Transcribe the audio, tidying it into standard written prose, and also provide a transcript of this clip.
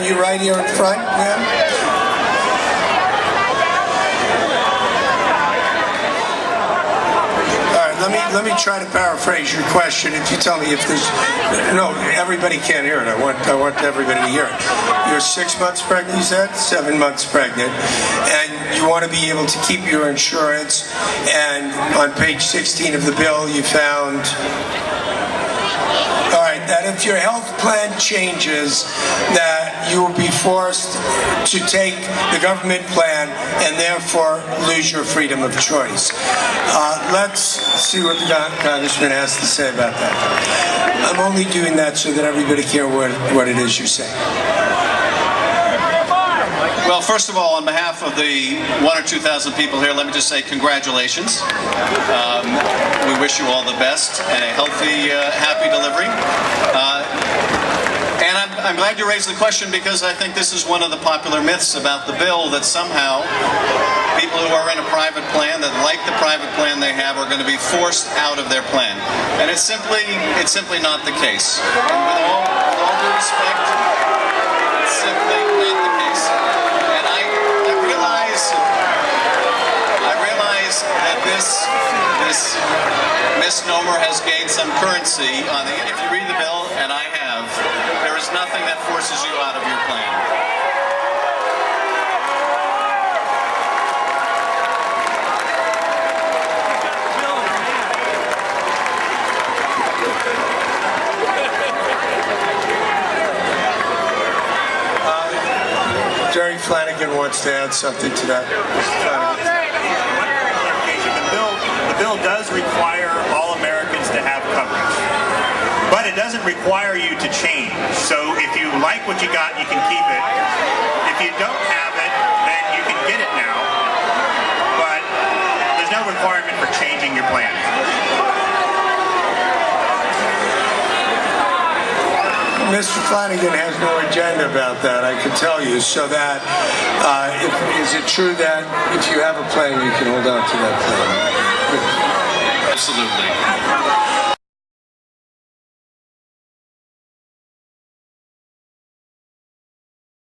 you right here in front, ma'am? Let me try to paraphrase your question. If you tell me if there's no, everybody can't hear it. I want everybody to hear it. You're 6 months pregnant, you said? 7 months pregnant, and you want to be able to keep your insurance. And on page 16 of the bill, you found. All right, that if your health plan changes, that you will be forced to take the government plan and therefore lose your freedom of choice. Let's see what the Congressman has to say about that. I'm only doing that so that everybody can hear what it is you're saying. Well, first of all, on behalf of the 1,000 or 2,000 people here, let me just say congratulations. We wish you all the best and a healthy, happy delivery. And I'm glad you raised the question, because I think this is one of the popular myths about the bill, that somehow people who are in a private plan that like the private plan they have are going to be forced out of their plan. And it's simply not the case. And with all due respect, it's simply not the case. And I realize that this misnomer has gained some currency on the end. If you read the bill, and I have, there is nothing that forces you out of your plan. Jerry Flanagan wants to add something to that. The bill does require all Americans to have coverage, but it doesn't require you to change. So if you like what you got, you can keep it. If you don't have it, then you can get it now, but there's no requirement for changing your plan. Mr. Flanagan has no agenda about that, I can tell you. So that, is it true that if you have a plan, you can hold on to that plan? Absolutely.